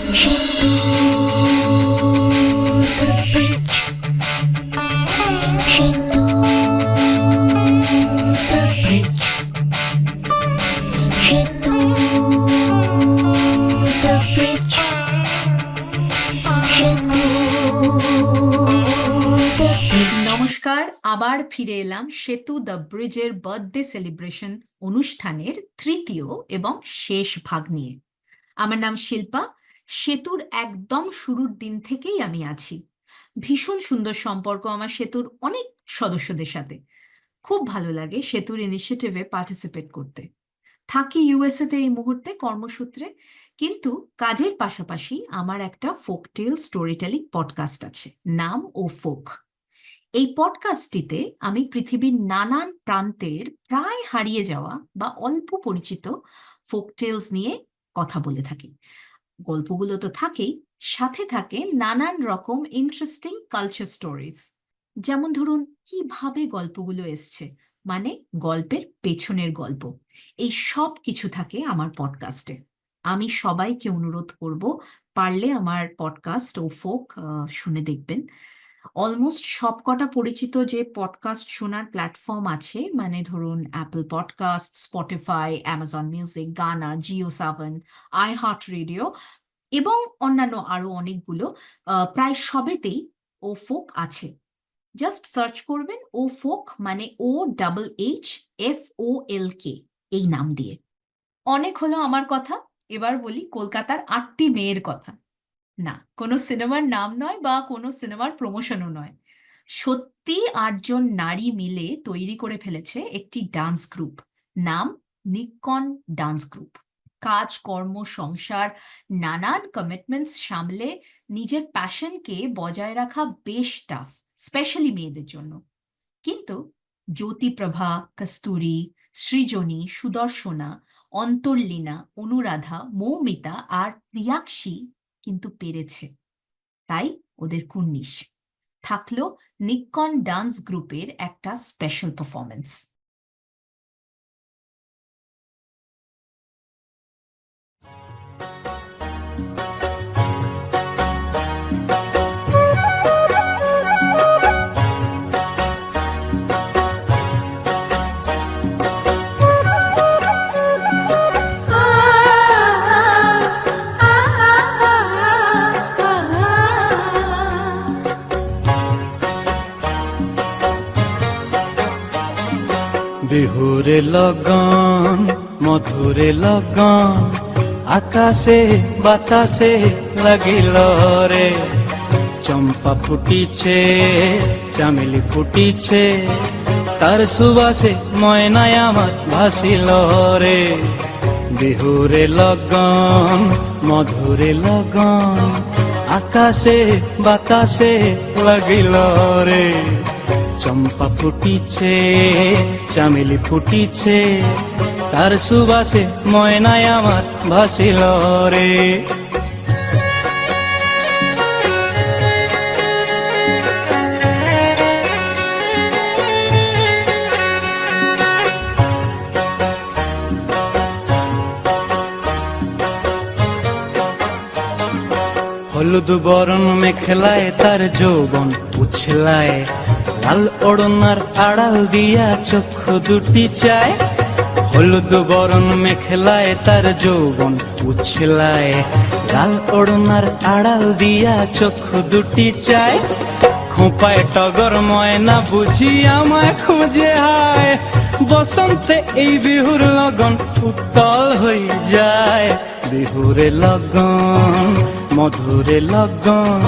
নমস্কার, আবার ফিরে এলাম সেতু দ্য ব্রিজের বার্থডে সেলিব্রেশন অনুষ্ঠানের তৃতীয় এবং শেষ ভাগ নিয়ে। আমার নাম শিল্পা। সেতুর একদম শুরুর দিন থেকেই আমি আছি। ভীষণ সুন্দর সম্পর্ক আমার সেতুর অনেক সদস্যদের সাথে। খুব ভালো লাগে সেতুর ইনিশিয়েটিভে পার্টিসিপেট করতে। থাকি ইউএসএতে এই মুহূর্তে কর্মসূত্রে, কিন্তু কাজের পাশাপাশি আমার একটা ফোকটেল স্টোরি টেলিং পডকাস্ট আছে, নাম ও ফোক। এই পডকাস্টটিতে আমি পৃথিবীর নানান প্রান্তের প্রায় হারিয়ে যাওয়া বা অল্প পরিচিত ফোকটেলস নিয়ে কথা বলে থাকি। গল্পগুলো তো থাকেই, সাথে থাকে নানান রকম ইন্টারেস্টিং কালচার স্টোরিজ। যেমন ধরুন, কিভাবে গল্পগুলো এসছে, মানে গল্পের পেছনের গল্প। এই সব কিছু থাকে আমার পডকাস্টে। আমি সবাইকে অনুরোধ করব, পারলে আমার পডকাস্ট ও ফোক শুনে দেখবেন। অলমোস্ট সবকটা পরিচিত যে পডকাস্ট শোনার প্ল্যাটফর্ম আছে, মানে ধরুন Apple podcast, Spotify, Amazon music, Gaana, Jio Saavn, iHeart radio এবং অন্যান্য আরো অনেকগুলো, প্রায় সবেতেই ও ফোক আছে। জাস্ট সার্চ করবেন ও ফোক, মানে OHFOLK এই নাম দিয়ে। অনেক হলো আমার কথা, এবার বলি কলকাতার 8টি মেয়ের কথা। না, কোনো সিনেমার নাম নয় বা কোনো সিনেমার প্রমোশনও নয়। সত্যি 8জন নারী মিলে তৈরি করে ফেলেছে একটি ডান্স গ্রুপ, নাম নিক্কন ডান্স গ্রুপ। কাজ, কর্ম, সংসার, নানান কমিটমেন্টস সামলে নিজের প্যাশনকে বজায় রাখা বেশ টাফ, স্পেশালি মেয়েদের জন্য। কিন্তু জ্যোতিপ্রভা, কস্তুরী, সৃজনী, সুদর্শনা, অন্তর্লীনা, অনুরাধা, মৌমিতা আর প্রিয়াক্ষী কিন্তু পেরেছে। তাই ওদের কুর্নিশ থাকলো নিক্কন ডান্স গ্রুপের একটা স্পেশাল পারফরমেন্স। বিহুরে লগন মধুরে লগন, আকাশে বাতাসে লাগিল রে। চম্পা ফুটিছে, চামেলি ফুটিছে, তার সুবাসে ময়নায় আমার ভাসিল রে। বিহুরে লগন মধুরে লগন, আকাশে বাতাসে লাগিল রে। চম্পা ফুটিছে, চামেলি ফুটিছে, তার সুবাসে ময়নায় আমার ভাসিল রে। হলুদ বরণ মেখলায় তার যৌবন উছলায়, লাল ওড়নার আড়াল দিয়া চক্ষু দুটি চায়। হলুদ বরণ মেখলায় তার যৌবন উছলায়, লাল ওড়নার আড়াল দিয়া চক্ষু দুটি চায়। খোঁপায় টগর ময়না বুঝি আমায় খুঁজে হায়, বসন্তে এই বিহুর লগন উত্তল হয়ে যায়। বিহুরে লগন মধুরে লগন,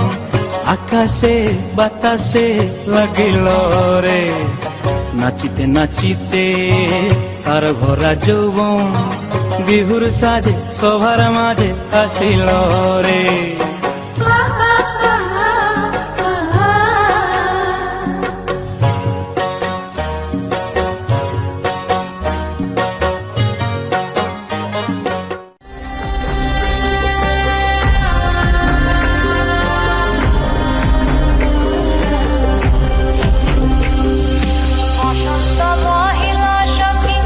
আকাশে বাতাসে লাগিল রে। নাচিতে নাচিতে তার ভরা যৌবন, বিহুর সাজে সভার মাঝে আসিল রে। বসন্ত মহিলা সখী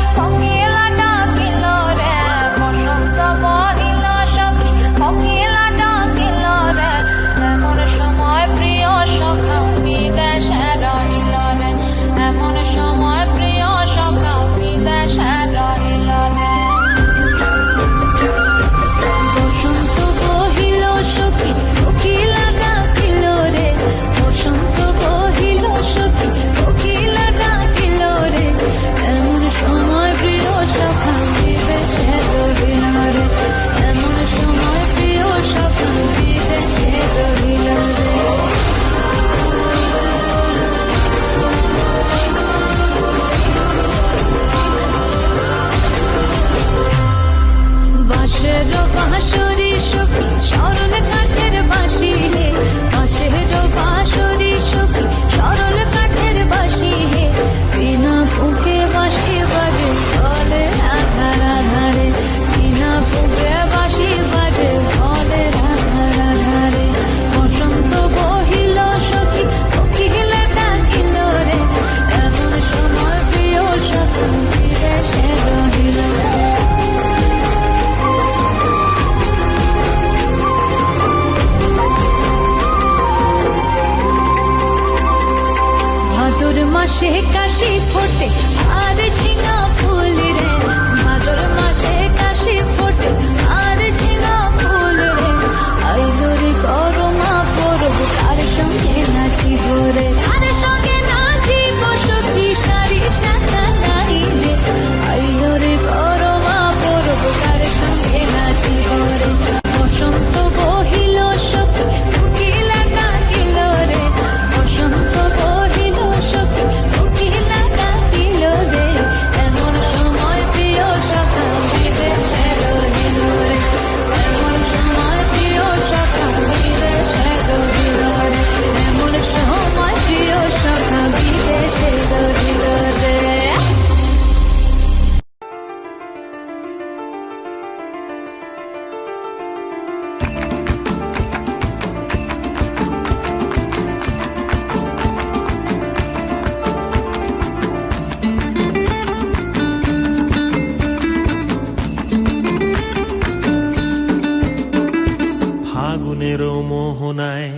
ফাগুনেরও মোহনায়,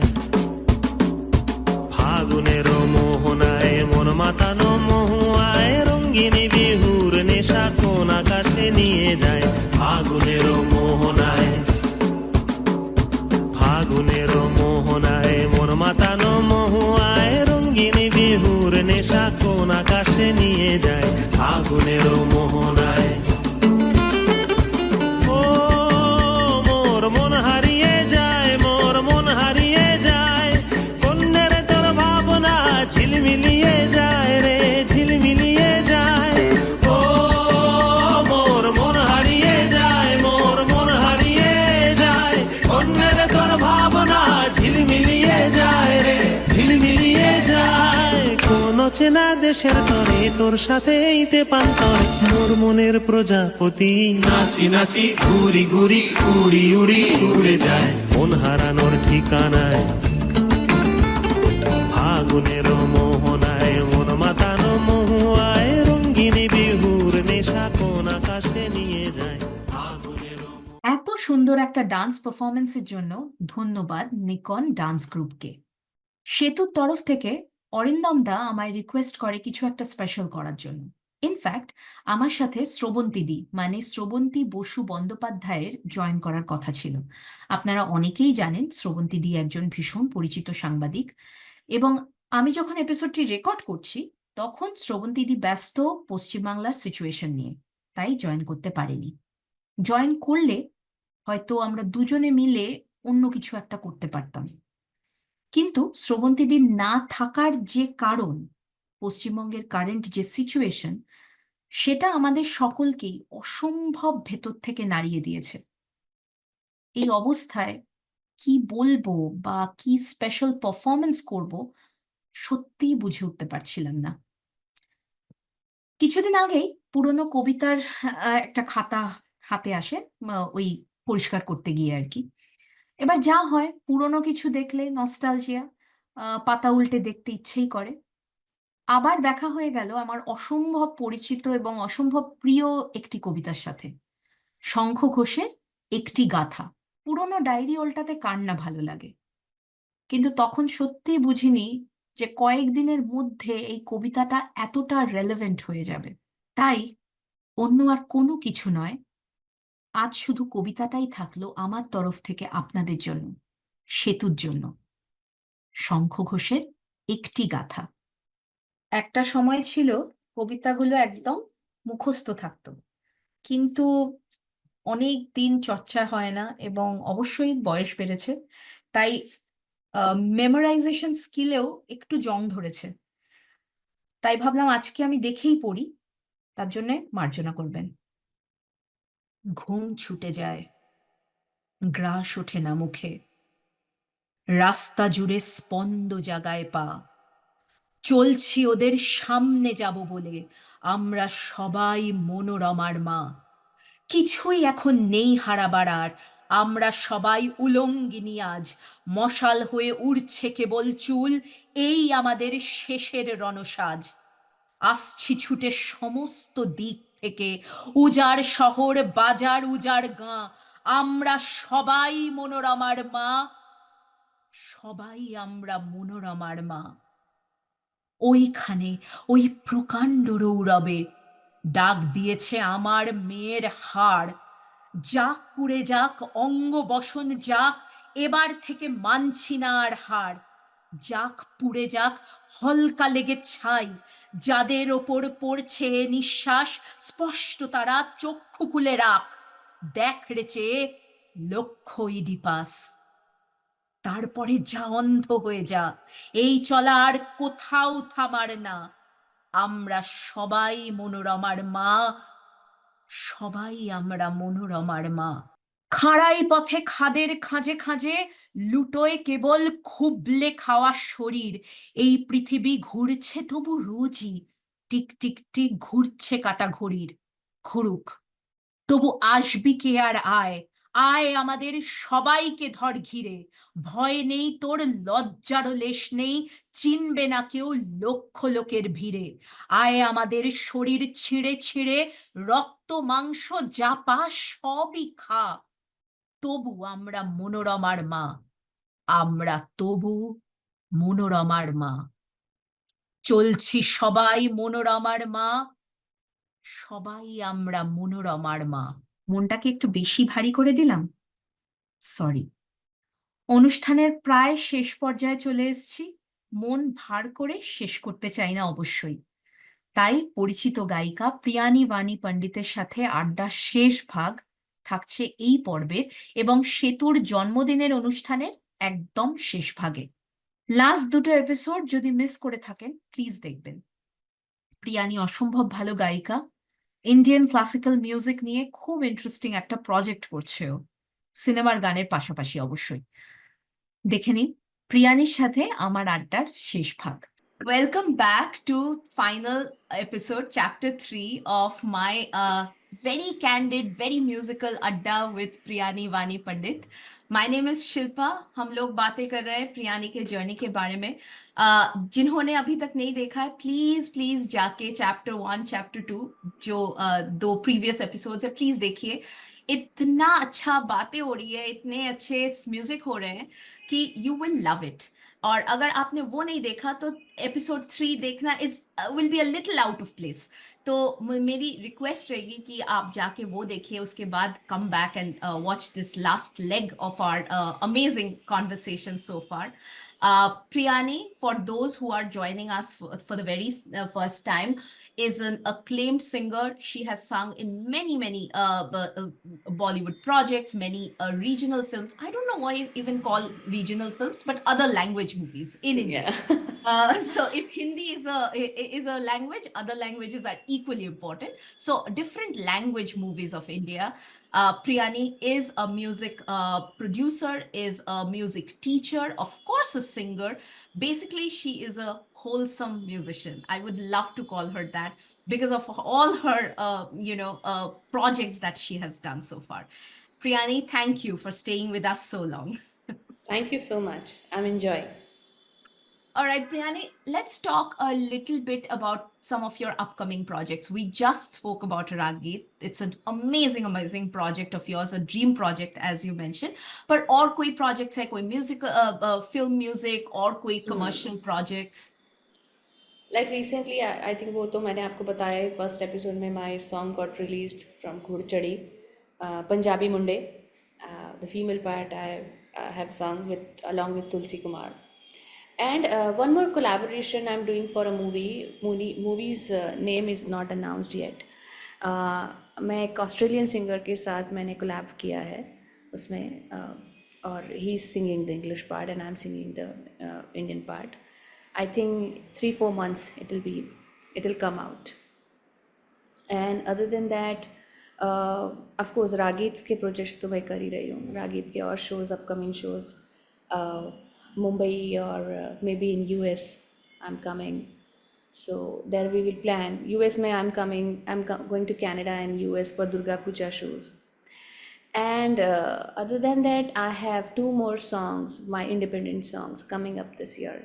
ফাগুনেরও মোহনায় মন মাতানো মহুয়ায় রঙ্গিনী বিহুর নেশা কোন আকাশে নিয়ে যায়। ফাগুনেরও মোহনায়, ফাগুনেরও মোহনায় মন মাতানো মহুয়ায় রঙ্গিনী বিহুর নেশা কোন আকাশে নিয়ে যায়। ফাগুনেরও মোহনায় ও মোর মন হারিয়ে যায়, মোর মন হারিয়ে যায়, কন্যের তোর ভাবনা ঝিলমিলিয়ে যায় রে, ঝিলমিলিয়ে যায়। ও মোর মন হারিয়ে যায়, মোর মন হারিয়ে যায়, কন্যের তোর ভাবনা ঝিলমিলিয়ে যায় রে, ঝিলমিলিয়ে যায়। কোন চেনা দেশের তরে তোর সাথে এইতে পান্তরে মোর মনের প্রজাপতি নাচি নাচি ঘুরি ঘুরি উড়ি উড়ি উড়ে যায় মন হারানোর ঠিকানায়। ফাগুনেরও মোহনায় মন মাতানো মহুয়ায় রঙ্গিনী বিহুর নেশা কোন আকাশে নিয়ে যায়। ফাগুনেরও এত সুন্দর একটা ডান্স পারফরমেন্সের জন্য ধন্যবাদ নিকন ডান্স গ্রুপকে। সেতুর তরফ থেকে অরিন্দম দা আমায় রিকোয়েস্ট করে কিছু একটা স্পেশাল করার জন্য। ইনফ্যাক্ট আমার সাথে শ্রবন্তী দি মানে শ্রবন্তী বসু বন্দ্যোপাধ্যায়ের জয়েন করার কথা ছিল। আপনারা অনেকেই জানেন শ্রবন্তী দি একজন ভীষণ পরিচিত সাংবাদিক, এবং আমি যখন এপিসোডটি রেকর্ড করছি তখন শ্রবন্তী দি ব্যস্ত পশ্চিমবাংলার সিচুয়েশন নিয়ে, তাই জয়েন করতে পারেনি। জয়েন করলে হয়তো আমরা দুজনে মিলে অন্য কিছু একটা করতে পারতাম। কিন্তু শ্রবন্তীদির না থাকার যে কারণ, পশ্চিমবঙ্গের কারেন্ট যে সিচুয়েশন, সেটা আমাদের সকলকেই অসম্ভব ভেতর থেকে নাড়িয়ে দিয়েছে। এই অবস্থায় কি বলবো বা কি স্পেশাল পারফরমেন্স করব সত্যিই বুঝে উঠতে পারছিলাম না। কিছুদিন আগেই পুরনো কবিতার একটা খাতা হাতে আসে, ওই পরিষ্কার করতে গিয়ে আর কি। এবার যা হয়, পুরনো কিছু দেখলে নস্টালজিয়া, পাতা উল্টে দেখতে ইচ্ছেই করে। আবার দেখা হয়ে গেল আমার অসম্ভব পরিচিত এবং অসম্ভব প্রিয় একটি কবিতার সাথে, শঙ্খ ঘোষের একটি গাথা। পুরনো ডায়েরি ওল্টাতে কার না ভালো লাগে, কিন্তু তখন সত্যিই বুঝিনি যে কয়েকদিনের মধ্যে এই কবিতাটা এতটা রেলেভেন্ট হয়ে যাবে। তাই অন্য আর কোনো কিছু নয়, আজ শুধু কবিতাটাই থাকলো আমার তরফ থেকে আপনাদের জন্য, সেতুর জন্য। শঙ্খ ঘোষের একটি গাথা। একটা সময় ছিল কবিতাগুলো একদম মুখস্থ থাকতো, কিন্তু অনেক দিন চর্চা হয় না এবং অবশ্যই বয়স বেড়েছে, তাই মেমোরাইজেশন স্কিলেও একটু জং ধরেছে। তাই ভাবলাম আজকে আমি দেখেই পড়ি, তার জন্যে মার্জনা করবেন। ঘুম ছুটে যায়, গ্রাস ওঠে না মুখে, রাস্তা জুড়ে স্পন্দ জাগায় পা, চলছি ওদের সামনে যাব বলে, আমরা সবাই মনোরমার মা। কিছুই এখন নেই হারাবার আর, আমরা সবাই উলঙ্গিনী আজ, মশাল হয়ে উড়ছে কেবল চুল, এই আমাদের শেষের রণসাজ। আসছি ছুটে সমস্ত দিক থেকে, উজাড় শহর বাজার উজাড় গাঁ, আমরা সবাই মনোরমার মা, সবাই আমরা মনোরমার মা। ওইখানে ওই প্রকাণ্ড রৌরবে ডাক দিয়েছে আমার মেয়ের হাড়, যাক কুড়ে যাক অঙ্গ বসন যাক, এবার থেকে মানছি না আর হার। যাক পুড়ে যাক হলকা লেগে ছাই, যাদের ওপর পড়ছে নিঃশ্বাস, স্পষ্ট তারা চক্ষু খুলে রাখ, দেখ রে চেয়ে লক্ষ্য ইডিপাস। তারপরে যা অন্ধ হয়ে যা, এই চলা আর কোথাও থামার না, আমরা সবাই মনোরমার মা, সবাই আমরা মনোরমার মা। খাড়াই পথে খাদের খাঁজে খাঁজে লুটোয় কেবল খুবলে খাওয়া শরীর, এই পৃথিবী ঘুরছে তবু রোজই, টিক টিক টিক ঘুরছে কাটা ঘড়ির। ঘুরুক, তবু আসবি কে আর আয়, আয় আমাদের সবাইকে ধর ঘিরে, ভয় নেই তোর লজ্জারও লেশ নেই, চিনবে না কেউ লক্ষ লোকের ভিড়ে। আয় আমাদের শরীর ছিঁড়ে ছিঁড়ে, রক্ত মাংস যা পাস সবই খা, তবু আমরা মনোরমার মা, আমরা তবু মনোরমার মা, চলছি সবাই মনোরমার মা, সবাই আমরা মনোরমার মা। মনটাকে একটু বেশি ভারী করে দিলাম, সরি। অনুষ্ঠানের প্রায় শেষ পর্যায়ে চলে এসেছি, মন ভার করে শেষ করতে চাই না অবশ্যই। তাই পরিচিত গায়িকা প্রিয়ানি বাণী পণ্ডিতের সাথে আড্ডার শেষ ভাগ থাকছে এই পর্বের এবং সেতুর জন্মদিনের অনুষ্ঠানের একদম শেষ ভাগে। লাস্ট দুটো এপিসোড যদি মিস করে থাকেন প্লিজ দেখবেন। প্রিয়ানি অসম্ভব ভালো গায়িকা, ইন্ডিয়ান ক্লাসিক্যাল মিউজিক নিয়ে খুব ইন্টারেস্টিং একটা প্রজেক্ট করছে ও, সিনেমার গানের পাশাপাশি অবশ্যই। দেখে নিন প্রিয়ানির সাথে আমার আড্ডার শেষ ভাগ। Welcome back to final episode, chapter 3 of my very candid, very musical Adda with Priyani Vani Pandit. My name is Shilpa. हम लोग बातें कर रहे हैं प्रियानी के जर्नी के बारे में। जिन्होंने अभी तक नहीं देखा है प्लीज प्लीज जाके चैप्टर 1, चैप्टर 2 जो दो प्रीवियस एपिसोड्स है प्लीज देखिए। इतना अच्छा बातें हो रही है, इतने अच्छे म्यूजिक हो रहे हैं कि यू विल लव इट। और अगर आपने वो नहीं देखा तो एपिसोड 3 देखना is will be a little out of place. तो मेरी रिक्वेस्ट रहेगी कि आप जाके वो देखिए, उसके बाद come back and watch this last leg of our amazing conversation so far. Priyani, for those who are joining us for the very first time, is an acclaimed singer. She has sung in many Bollywood projects, many regional films. I don't know why you even call regional films, but other language movies in India. So if Hindi is a language, other languages are equally important. So different language movies of India. Priyani is a music producer, is a music teacher, of course a singer. Basically, she is a wholesome musician. I would love to call her that because of all her projects that she has done so far. Priyani, thank you for staying with us so long. Thank you so much. I'm enjoying. All right, Priyani, let's talk a little bit about some of your upcoming projects. We just spoke about Raggit. It's an amazing project of yours, a dream project, as you mentioned. But और कोई projects है, कोई music, film music और कोई commercial projects? Like recently, I think वो तो मैंने आपको बताया ही, first episode में my song got released from Ghudchadi, Punjabi Munde. The female part I have sung along with Tulsi Kumar. And one more collaboration I'm doing for a movie. Movie's name is not announced yet. मैं एक Australian singer के साथ मैंने collab किया है उसमें, और he is singing the English part and I am singing the Indian part. I think 3-4 months it will come out. And other than that, of course रागीत के प्रोजेक्ट तो मैं कर ही रही हूँ. रागीत के और शोज़, अपकमिंग शोज़ मुंबई और may be in US I'm coming. So there we will plan. US में I'm going to Canada and US for Durga Puja shows. And other than that, I have 2 more songs, my independent songs, coming up this year.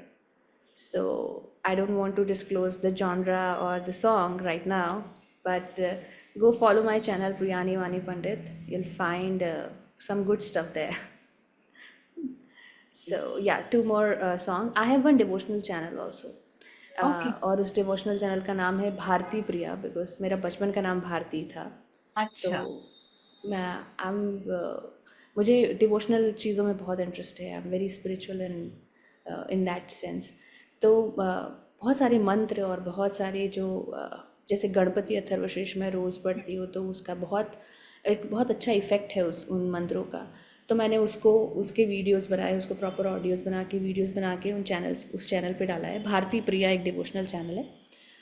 So I don't want to disclose the genre or the song right now, but go follow my channel Priyani Vani Pandit. You'll find some good stuff there. So yeah, 2 more songs. I have one devotional channel also. Okay. और उस devotional channel का नाम है भारती प्रिया, because मेरा बचपन का नाम भारती था. अच्छा। तो मुझे डिवोशनल चीज़ों में बहुत इंटरेस्ट है. I am very spiritual and in that sense. तो बहुत सारे मंत्र और बहुत सारे जो जैसे गणपति अथर्वशीर्ष में रोज़ पढ़ती हूँ तो उसका एक बहुत अच्छा इफ़ेक्ट है उन मंत्रों का. तो मैंने उसके वीडियोस बनाए, उसको प्रॉपर ऑडियोज़ बना के वीडियोस बना के उस चैनल पे डाला है. भारती प्रिया एक डिवोशनल चैनल है.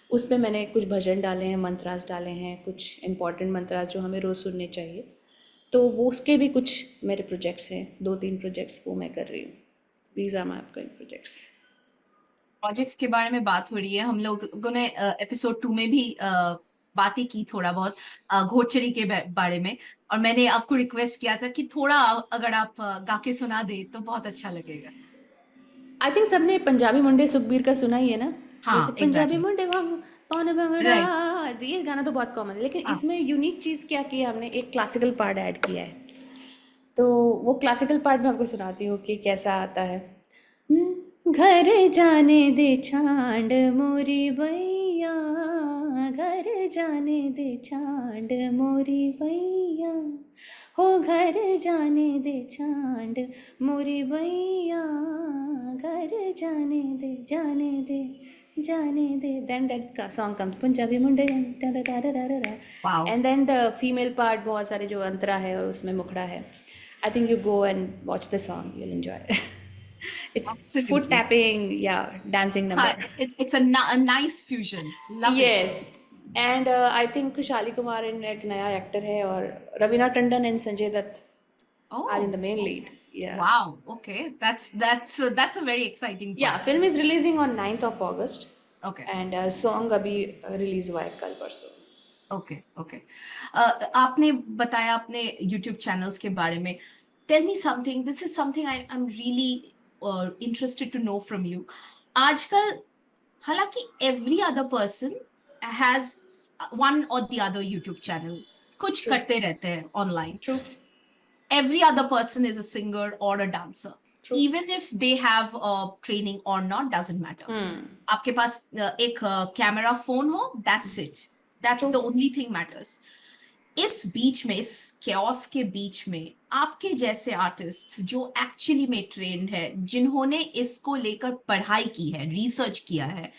उस पर मैंने कुछ भजन डाले हैं, मंत्रास डाले हैं, कुछ इंपॉर्टेंट मंत्रास जो हमें रोज़ सुनने चाहिए. तो वो उसके भी कुछ मेरे प्रोजेक्ट्स हैं, 2-3 प्रोजेक्ट्स वो मैं कर रही हूँ. These are my upcoming projects. Projects के बारे में बात हो रही है, हम लोगों ने एपिसोड 2 में भी बातें की थोड़ा बहुत घोड़चड़ी के बारे में, और मैंने आपको रिक्वेस्ट किया था कि थोड़ा अगर आप गा के सुना दे तो बहुत अच्छा लगेगा. आई थिंक सबने पंजाबी मुंडे सुखबीर का सुना ही है ना. हाँ, जैसे पंजाबी exactly. मुंडे पौन भंगड़ा, ये गाना तो बहुत कॉमन है. लेकिन हाँ. इसमें यूनिक चीज़ क्या की है, हमने एक क्लासिकल पार्ट ऐड किया है. तो वो क्लासिकल पार्ट मैं आपको सुनाती हूँ कि कैसा आता है। घर जाने दे चांद मोरी बैया, घर जाने दे चांद मोरी बैया, हो घर जाने दे चांद मोरी बैया, घर जाने दे जाने दे जाने दे। Then that song comes Punjabi मुंडे, wow, and then the female part बहुत सारे जो अंतरा है और उसमें मुखड़ा है। I think you go and watch the song, you'll enjoy. It's foot absolutely. tapping, yeah, dancing number. हाँ, it's a nice fusion. Love it. Yes, and I think खुशहाली कुमार in एक नया एक्टर है, और Raveena Tandon and Sanjay Dutt are in the Oh, main okay. lead. Yeah. Wow. Okay. That's a very exciting Yeah, part. film is releasing on 9th of August, Okay. and song अभी release हुआ है कल परसों. Okay okay. आपने बताया अपने यूट्यूब चैनल्स के बारे में। Tell me something, this is something I am really interested to know from you. आजकल हालांकि every other person has one और द अदर यूट्यूब चैनल, कुछ True. करते रहते हैं online. True. Every other person is a singer or a dancer. True. Even if they have training or not, doesn't matter. आपके पास एक camera phone हो, that's it. That's True. the only thing matters. इस बीच में, इस chaos के बीच में, आपके जैसे आर्टिस्ट जो एक्चुअली में ट्रेंड है, जिन्होंने इसको लेकर पढ़ाई की है, रिसर्च किया है,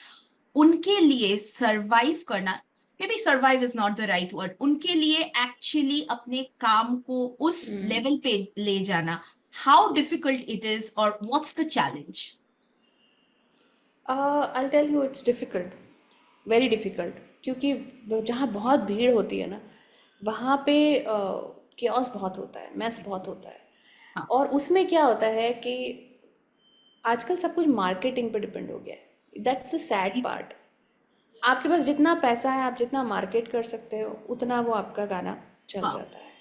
उनके लिए सरवाइव करना, may be survive is not the right word, उनके लिए एक्चुअली अपने काम को उस लेवल पे ले जाना, हाउ डिफिकल्ट इट इज और what's the challenge? I'll tell you it's difficult, very difficult, क्योंकि जहाँ बहुत भीड़ होती है ना, वहाँ पे chaos बहुत होता है, mess बहुत होता है। हाँ। और उसमें क्या होता है कि आजकल सब कुछ मार्केटिंग पे डिपेंड हो गया है। That's the sad part. आपके पास जितना पैसा है, आप जितना मार्केट कर सकते हो, उतना वो आपका गाना चल हाँ। जाता है।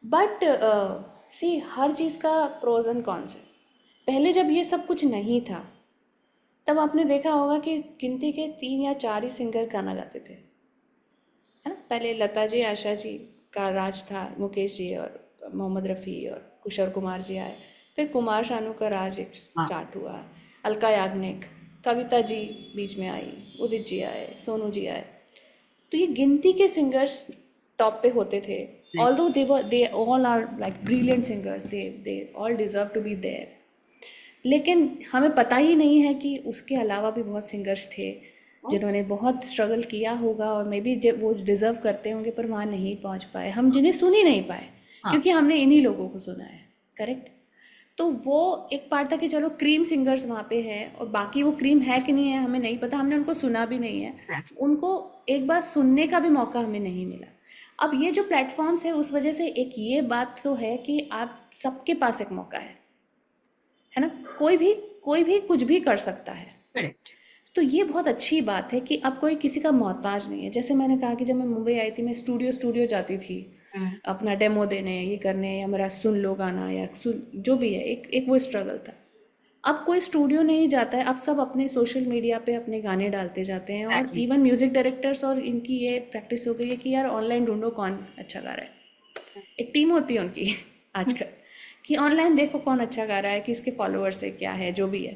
बट सी, हर चीज़ का प्रोज एंड कॉन्स है। पहले जब ये सब कुछ नहीं था, तब आपने देखा होगा कि गिनती के 3 या 4 ही सिंगर गाना गाते थे, है ना। पहले लता जी, आशा जी का राज था, मुकेश जी और मोहम्मद रफ़ी और किशोर कुमार जी आए, फिर कुमार शानू का राज एक स्टार्ट हुआ, अलका याग्निक, कविता जी बीच में आई, उदित जी आए, सोनू जी आए। तो ये गिनती के सिंगर्स टॉप पे होते थे। Although they all are like brilliant singers, they all deserve to be there. लेकिन हमें पता ही नहीं है कि उसके अलावा भी बहुत सिंगर्स थे जिन्होंने बहुत स्ट्रगल किया होगा, और मे बी वो डिज़र्व करते होंगे पर वहाँ नहीं पहुँच पाए, हम जिन्हें सुन ही नहीं पाए, क्योंकि हमने इन्हीं लोगों को सुना है। करेक्ट। तो वो एक पार्ट था कि चलो क्रीम सिंगर्स वहाँ पे हैं, और बाकी वो क्रीम है कि नहीं है हमें नहीं पता, हमने उनको सुना भी नहीं है। Exactly. उनको एक बार सुनने का भी मौका हमें नहीं मिला। अब ये जो प्लेटफॉर्म्स है, उस वजह से एक ये बात तो है कि आप सबके पास एक मौका है ना। कोई भी कुछ भी कर सकता है। करेक्ट। तो ये बहुत अच्छी बात है कि अब कोई किसी का मोहताज नहीं है। जैसे मैंने कहा कि जब मैं मुंबई आई थी, मैं स्टूडियो जाती थी अपना डेमो देने, ये करने, या मेरा सुन लो गाना, या जो भी है, एक वो स्ट्रगल था। अब कोई स्टूडियो नहीं जाता है, अब सब अपने सोशल मीडिया पे अपने गाने डालते जाते हैं। और Exactly. इवन म्यूज़िक डायरेक्टर्स और इनकी ये प्रैक्टिस हो गई है कि यार ऑनलाइन ढूंढो कौन अच्छा गा रहा है। एक टीम होती है उनकी आजकल कि ऑनलाइन देखो कौन अच्छा गा रहा है, किसके फॉलोअर्स है, क्या है, जो भी है।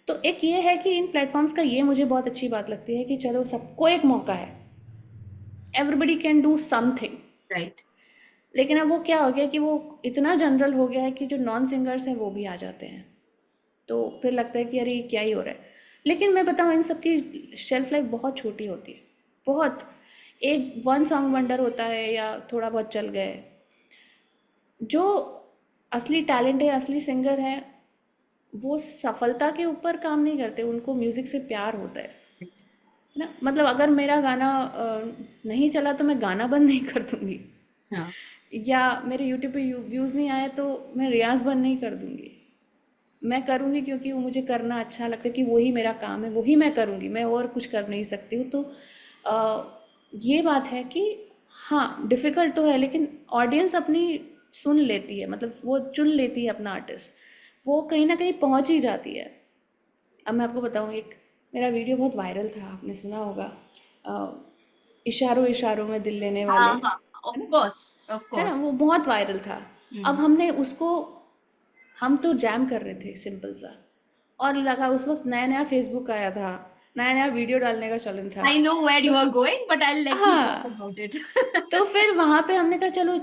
तो एक ये है कि इन प्लेटफॉर्म्स का ये मुझे बहुत अच्छी बात लगती है कि चलो सबको एक मौका है, everybody can do something. Right. लेकिन अब वो क्या हो गया कि वो इतना जनरल हो गया है कि जो नॉन सिंगर्स हैं वो भी आ जाते हैं, तो फिर लगता है कि अरे क्या ही हो रहा है। लेकिन मैं बताऊँ, इन सब की शेल्फ लाइफ बहुत छोटी होती है, बहुत। एक 1 सॉन्ग वंडर होता है या थोड़ा बहुत चल गए। जो असली टैलेंट है, असली सिंगर है, वो सफलता के ऊपर काम नहीं करते, उनको म्यूज़िक से प्यार होता है ना। मतलब अगर मेरा गाना नहीं चला तो मैं गाना बंद नहीं कर दूँगी, हाँ। या मेरे यूट्यूब पे व्यूज़ नहीं आए तो मैं रियाज़ बंद नहीं कर दूँगी। मैं करूँगी क्योंकि वो मुझे करना अच्छा लगता है, कि वही मेरा काम है, वही मैं करूँगी, मैं और कुछ कर नहीं सकती हूँ। तो ये बात है कि हाँ, डिफ़िकल्ट तो है, लेकिन ऑडियंस अपनी सुन लेती है, मतलब वो चुन लेती है अपना आर्टिस्ट, वो कहीं ना कहीं पहुँच ही जाती है। अब मैं आपको बताऊँ, एक मेरा वीडियो बहुत वायरल था, आपने सुना होगा, इशारों इशारों में दिल लेने वाले, हाँ, ऑफ कोर्स, ऑफ है ना। कोर्स। वो बहुत वायरल था। अब हमने उसको, हम तो जैम कर रहे थे सिंपल सा, और लगा उस वक्त नया नया फेसबुक आया था, नया नया वीडियो डालने का चलन था। I know where you are going, but I'll let you talk हाँ, about it. तो फिर वहां पे हमने कहा चलो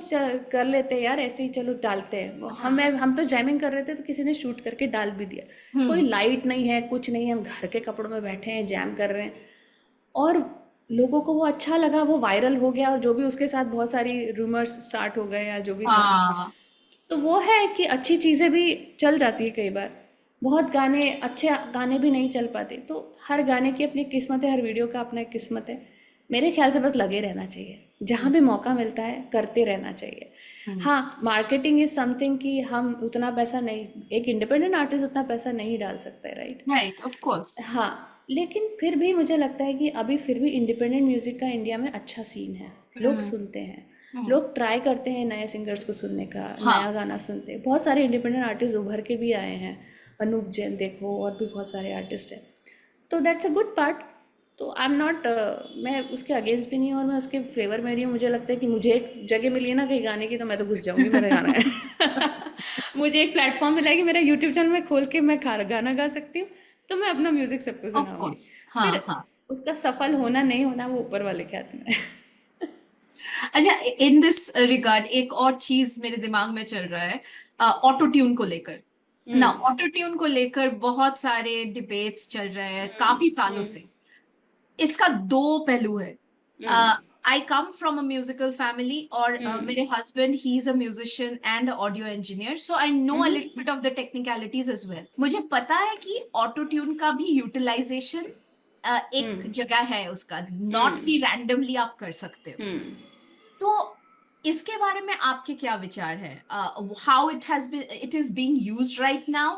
कर लेते हैं यार, ऐसे ही चलो डालते हैं। हम तो जैमिंग कर रहे थे, तो किसी ने शूट करके डाल भी दिया। कोई लाइट नहीं है, कुछ नहीं है, हम घर के कपड़ों में बैठे हैं, जैम कर रहे हैं, और लोगों को वो अच्छा लगा, वो वायरल हो गया, और जो भी उसके साथ बहुत सारी रूमर्स स्टार्ट हो गए या जो भी था। हाँ, तो वो है कि अच्छी चीज़ें भी चल जाती है कई बार, बहुत गाने, अच्छे गाने भी नहीं चल पाते। तो हर गाने की अपनी किस्मत है, हर वीडियो का अपना एक किस्मत है। मेरे ख्याल से बस लगे रहना चाहिए, जहाँ भी मौका मिलता है करते रहना चाहिए। हाँ, मार्केटिंग इज समथिंग कि हम उतना पैसा नहीं, एक इंडिपेंडेंट आर्टिस्ट उतना पैसा नहीं डाल सकता है, राइट? right, of course. हाँ, लेकिन फिर भी मुझे लगता है कि अभी फिर भी इंडिपेंडेंट म्यूजिक का इंडिया में अच्छा सीन है, लोग सुनते हैं, लोग ट्राई करते हैं नए सिंगर्स को सुनने का, नया गाना सुनते हैं। बहुत सारे इंडिपेंडेंट आर्टिस्ट उभर के भी आए हैं, अनूप जैन देखो, और भी बहुत सारे आर्टिस्ट हैं। तो दैट्स अ गुड पार्ट। तो आई एम नॉट, मैं उसके अगेंस्ट भी नहीं हूँ, और मैं उसके फेवर में रही हूँ। मुझे लगता है कि मुझे एक जगह मिली है ना कहीं गाने की, तो मैं तो घुस जाऊँगी, मेरा गाना है। मुझे एक प्लेटफॉर्म मिला है कि मेरा यूट्यूब चैनल में खोल के मैं गाना गा सकती हूँ, तो मैं अपना म्यूजिक सबको Of सुनाऊंगी। course. हाँ, फिर हाँ. उसका सफल होना नहीं होना वो ऊपर वाले के हाथ में है। अच्छा, इन दिस रिगार्ड एक और चीज मेरे दिमाग में चल रहा है, ऑटो ट्यून को लेकर ना। ऑटो ट्यून को लेकर बहुत सारे डिबेट्स चल रहे हैं काफी सालों से। इसका दो पहलू है। I come from a musical family, और मेरे हस्बैंड ही is a musician and audio engineer, so I know a little bit of the technicalities as well. मुझे पता है कि ऑटो ट्यून का भी यूटिलाइजेशन एक जगह है उसका, नॉट कि रैंडमली आप कर सकते हो। तो इसके बारे में आपके क्या विचार है? How it is being used right now,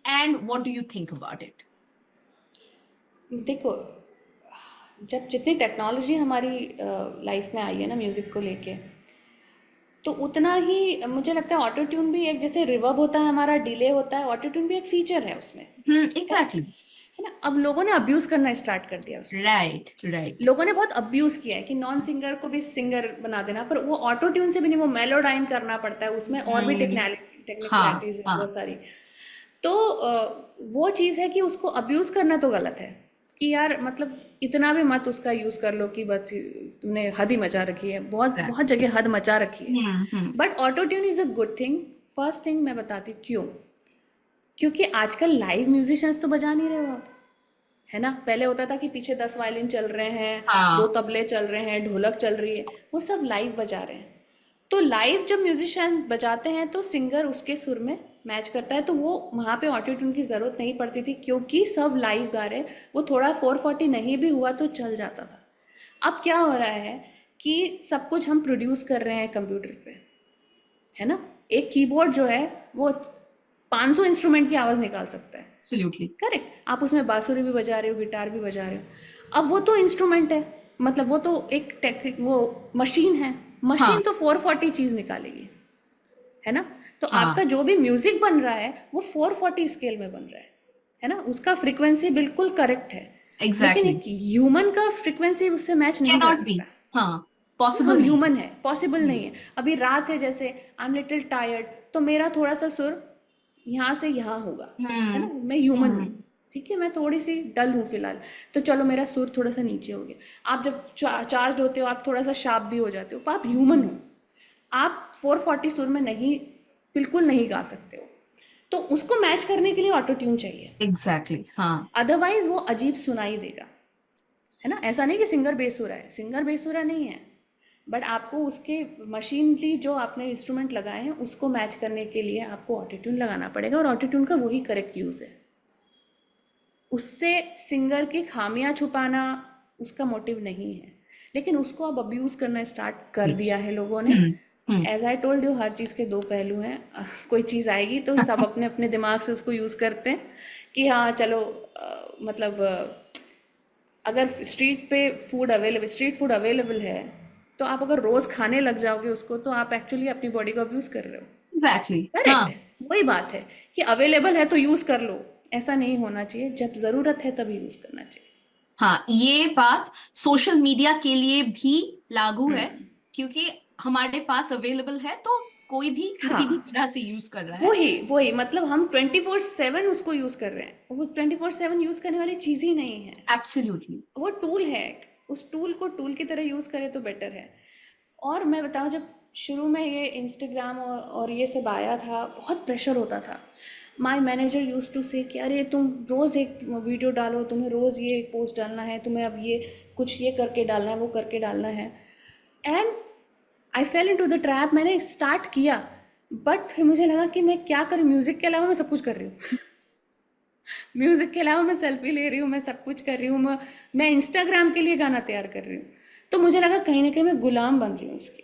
and what do you think about it? देखो, जब जितनी टेक्नोलॉजी हमारी लाइफ में आई है ना म्यूज़िक को लेके, तो उतना ही मुझे लगता है ऑटो ट्यून भी एक, जैसे रिवर्ब होता है हमारा, डिले होता है, ऑटो ट्यून भी एक फीचर है उसमें, एग्जैक्टली। है ना? अब लोगों ने अब्यूज करना स्टार्ट कर दिया उसको। Right, right. लोगों ने बहुत अब्यूज किया है कि नॉन सिंगर को भी सिंगर बना देना, पर वो ऑटो ट्यून से भी नहीं, वो मेलोडाइन करना पड़ता है उसमें, और भी हाँ, टेक्निकलिटीज है हाँ। बहुत सारी। तो वो चीज़ है कि उसको अब्यूज करना तो गलत है, कि यार मतलब इतना भी मत उसका यूज़ कर लो कि बस तुमने हद ही मचा रखी है, बहुत बहुत जगह हद मचा रखी है। But auto tune is a good thing. First thing मैं बताती हूँ क्यों, क्योंकि आजकल लाइव म्यूजिशियंस तो बजा नहीं रहे हो आप, है ना? पहले होता था कि पीछे 10 वायलिन चल रहे हैं, हाँ। 2 तबले चल रहे हैं, ढोलक चल रही है, वो सब लाइव बजा रहे हैं। तो लाइव जब म्यूजिशियन बजाते हैं तो सिंगर उसके सुर में मैच करता है, तो वो वहाँ पे ऑटो ट्यून की ज़रूरत नहीं पड़ती थी, क्योंकि सब लाइव गा रहे हैं। वो थोड़ा 440 नहीं भी हुआ तो चल जाता था। अब क्या हो रहा है कि सब कुछ हम प्रोड्यूस कर रहे हैं कंप्यूटर पे, है ना? एक कीबोर्ड जो है वो 500 इंस्ट्रूमेंट की आवाज़ निकाल सकता है। Absolutely correct. आप उसमें बांसुरी भी बजा रहे हो, गिटार भी बजा रहे हो। अब वो तो इंस्ट्रूमेंट है, मतलब वो तो एक टेक्निक, वो मशीन है। मशीन हाँ। तो 440 चीज़ निकालेगी, है ना? तो हाँ। आपका जो भी म्यूजिक बन रहा है वो 440 स्केल में बन रहा है ना? उसका फ्रीक्वेंसी बिल्कुल करेक्ट है। एग्जैक्टली। लेकिन एक ह्यूमन का फ्रीक्वेंसी उससे मैच नहीं कैन कर नॉट बी। सकता। हाँ, वो पॉसिबल हम नहीं। ह्यूमन है, पॉसिबल नहीं है। अभी रात है, जैसे आई एम लिटिल टायर्ड, तो मेरा थोड़ा सा सुर यहाँ से यहाँ होगा, है ना? मैं ह्यूमन हूँ, ठीक है? मैं थोड़ी सी डल हूँ फिलहाल, तो चलो मेरा सुर थोड़ा सा नीचे हो गया। आप जब चार्ज होते हो, आप थोड़ा सा शार्प भी हो जाते हो, तो आप ह्यूमन हो। आप 440 सुर में नहीं, बिल्कुल नहीं गा सकते हो। तो उसको मैच करने के लिए ऑटो ट्यून चाहिए, एग्जैक्टली। हाँ। अदरवाइज वो अजीब सुनाई देगा, है ना? ऐसा नहीं कि सिंगर बेसुरा है, सिंगर बेसुरा नहीं है, बट आपको उसके मशीनरी जो आपने इंस्ट्रूमेंट लगाए हैं उसको मैच करने के लिए आपको ऑटो ट्यून लगाना पड़ेगा, और ऑटो ट्यून का वही करेक्ट यूज़ है। उससे सिंगर की खामियां छुपाना उसका मोटिव नहीं है, लेकिन उसको अब अब्यूज़ करना स्टार्ट कर दिया है लोगों ने। एज आई टोल्ड यू, हर चीज़ के दो पहलू हैं। कोई चीज़ आएगी तो सब अपने अपने दिमाग से उसको यूज़ करते हैं कि हाँ चलो, मतलब अगर स्ट्रीट फूड अवेलेबल है, तो आप अगर रोज़ खाने लग जाओगे उसको, तो आप एक्चुअली अपनी बॉडी को अब्यूज़ कर रहे हो। एग्जैक्टली। करेक्ट है, वही बात है कि अवेलेबल है तो यूज़ कर लो, ऐसा नहीं होना चाहिए। जब ज़रूरत है तभी यूज़ करना चाहिए। हाँ, ये बात सोशल मीडिया के लिए भी लागू है, क्योंकि हमारे पास अवेलेबल है तो कोई भी किसी भी तरह से यूज कर रहा है। वही वही मतलब हम 24/7 उसको यूज कर रहे हैं, वो 24/7 यूज करने वाली चीज ही नहीं है, एब्सोल्युटली। वो टूल है। उस टूल को टूल की तरह यूज करें तो बेटर है। और मैं बताऊं, जब शुरू में ये इंस्टाग्राम और ये सब आया था, बहुत प्रेशर होता था। माई मैनेजर यूज टू से कि अरे तुम रोज़ एक वीडियो डालो, तुम्हें रोज़ ये पोस्ट डालना है, तुम्हें अब ये कुछ ये करके डालना है, वो करके डालना है। And I fell into the trap. मैंने स्टार्ट किया, बट फिर मुझे लगा कि मैं क्या करूँ, म्यूज़िक के अलावा मैं सब कुछ कर रही हूँ। म्यूज़िक के अलावा मैं सेल्फी ले रही हूँ, मैं सब कुछ कर रही हूँ, मैं इंस्टाग्राम के लिए गाना तैयार कर रही हूँ। तो मुझे लगा कहीं ना कहीं मैं गुलाम बन रही हूँ इसकी,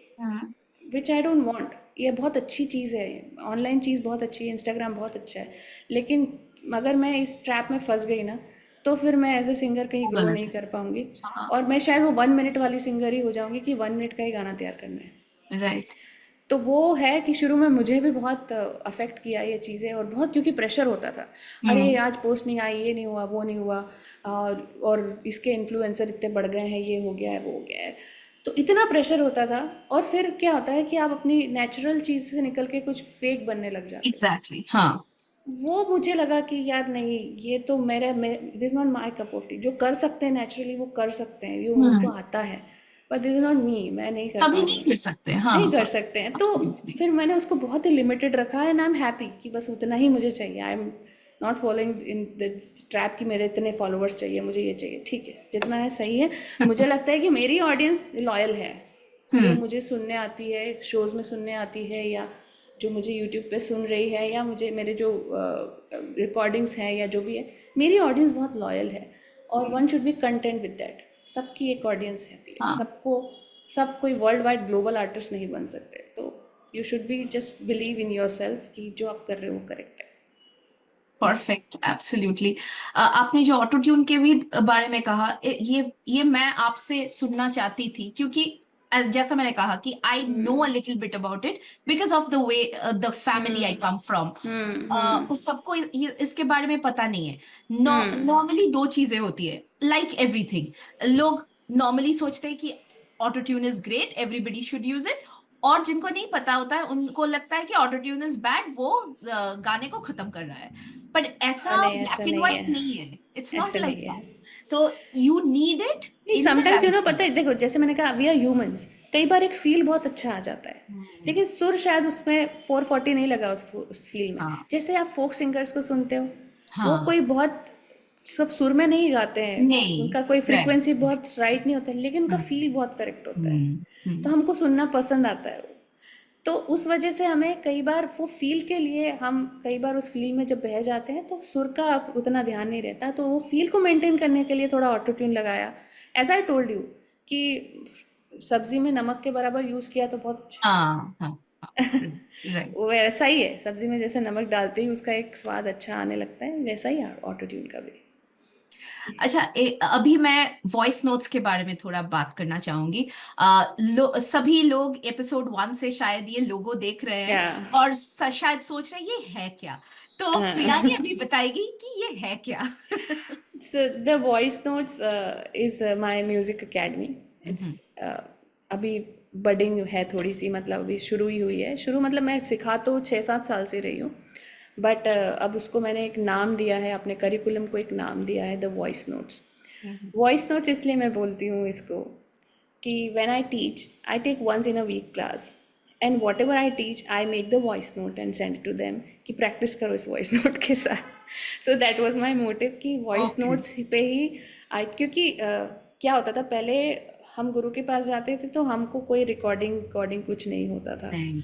विच आई डोंट वांट। ये बहुत अच्छी चीज़ है, ऑनलाइन चीज़ बहुत अच्छी है, इंस्टाग्राम बहुत अच्छा है, लेकिन अगर मैं इस ट्रैप में फंस गई ना, तो फिर मैं एज ए सिंगर कहीं ग्रो गलत नहीं है। कर पाऊंगी। हाँ, और मैं शायद वो 1 मिनट वाली सिंगर ही हो जाऊंगी कि 1 मिनट का ही गाना तैयार करना है। राइट। तो वो है कि शुरू में मुझे भी बहुत अफेक्ट किया ये चीज़ें, और बहुत क्योंकि प्रेशर होता था। अरे आज पोस्ट नहीं आई, ये नहीं हुआ, वो नहीं हुआ, और इसके इन्फ्लुएंसर इतने बढ़ गए हैं, ये हो गया है, वो हो गया है। तो इतना प्रेशर होता था, और फिर क्या होता है कि आप अपनी नेचुरल चीज़ से निकल के कुछ फेक बनने लग जाते हो। एग्जैक्टली। हाँ। वो मुझे लगा कि यार नहीं, ये तो this is not my cup of T. जो कर सकते हैं नेचुरली वो कर सकते हैं, ये उनको आता है, पर दिस इज नॉट मी, मैं नहीं कर सभी नहीं पाऊंगी, कर सकते। हाँ नहीं कर हाँ। सकते हैं। तो एब्सोल्युटली। फिर मैंने उसको बहुत ही लिमिटेड रखा, एंड आई एम हैप्पी कि बस उतना ही मुझे चाहिए। I am not following in the trap कि मेरे इतने फॉलोअर्स चाहिए, मुझे ये चाहिए, ठीक है, जितना है सही है। मुझे लगता है कि मेरी ऑडियंस लॉयल है, जो मुझे सुनने आती है, शोज़ में सुनने आती है, या जो मुझे यूट्यूब पे सुन रही है, या मुझे मेरे जो रिकॉर्डिंग्स हैं या जो भी है, मेरी ऑडियंस बहुत लॉयल है। और one should be content with that. सबकी एक ऑडियंस रहती है, हाँ। सबको, सब कोई वर्ल्ड वाइड ग्लोबल आर्टिस्ट नहीं बन सकते। तो you should be just believe in your self कि जो आप कर रहे हो वो करेक्ट है। परफेक्ट। एब्सोल्युटली। आपने जो ऑटो ट्यून के भी बारे में कहा, ये मैं आपसे सुनना चाहती थी, क्योंकि जैसा मैंने कहा कि आई know a little bit about it because of the way the family I come from. सबको इसके बारे में पता नहीं है। नॉर्मली दो चीजें होती है, लाइक एवरीथिंग। लोग नॉर्मली सोचते हैं कि auto tune is great, everybody should use it. और जिनको नहीं पता होता है उनको लगता है कि ऑटो ट्यून इज बैड, वो गाने को खत्म कर रहा है। बट ऐसा नहीं, ऐसा ब्लैक एंड नहीं व्हाइट है, नहीं है, इट्स नॉट ऐसा लाइक नहीं है। दैट। तो यू नीड इट नहीं, इन द समटाइम्स राइट पता है, देखो प्लेस। जैसे मैंने कहा वी आर ह्यूमंस, कई बार एक फील बहुत अच्छा आ जाता है, लेकिन सुर शायद उसमें 440 नहीं लगा उस फील में। हाँ जैसे आप फोक सिंगर्स को सुनते हो, वो हाँ। कोई बहुत सब सुर में नहीं गाते हैं, नहीं। उनका कोई राइट। फ्रीक्वेंसी बहुत राइट नहीं होता, लेकिन उनका फील बहुत करेक्ट होता है, तो हम्म। हमको सुनना पसंद आता है वो। तो उस वजह से हमें कई बार वो फील के लिए, हम कई बार उस फील में जब बह जाते हैं तो सुर का उतना ध्यान नहीं रहता, तो वो फील को मेंटेन करने के लिए थोड़ा ऑटो ट्यून लगाया। एज आई टोल्ड यू कि सब्जी में नमक के बराबर यूज़ किया तो बहुत अच्छा हाँ हाँ हाँ। है। राइट। वो वैसा ही है, सब्जी में जैसे नमक डालते ही उसका एक स्वाद अच्छा आने लगता है, वैसा ही है ऑटो ट्यून का भी। अच्छा, अभी मैं वॉइस नोट्स के बारे में थोड़ा बात करना चाहूंगी। सभी लोग एपिसोड 1 से शायद ये लोगो देख रहे हैं क्या? और शायद सोच रहे हैं ये है क्या। तो प्रियानी अभी बताएगी कि ये है क्या। So the voice notes is my music academy. It's अभी बडिंग है थोड़ी सी, मतलब अभी शुरू ही हुई है। शुरू मतलब मैं सिखा तो 6-7 साल से रही हूँ, बट अब उसको मैंने एक नाम दिया है, अपने करिकुलम को एक नाम दिया है, the voice notes. Voice notes इसलिए मैं बोलती हूँ इसको कि when I teach, I take once in a week class, and whatever I teach I make the voice note and send it to them कि प्रैक्टिस करो इस voice note के साथ। So that was my motive कि voice okay. Notes पे ही क्योंकि क्या होता था पहले, हम गुरु के पास जाते थे तो हमको कोई रिकॉर्डिंग कुछ नहीं होता था, नहीं।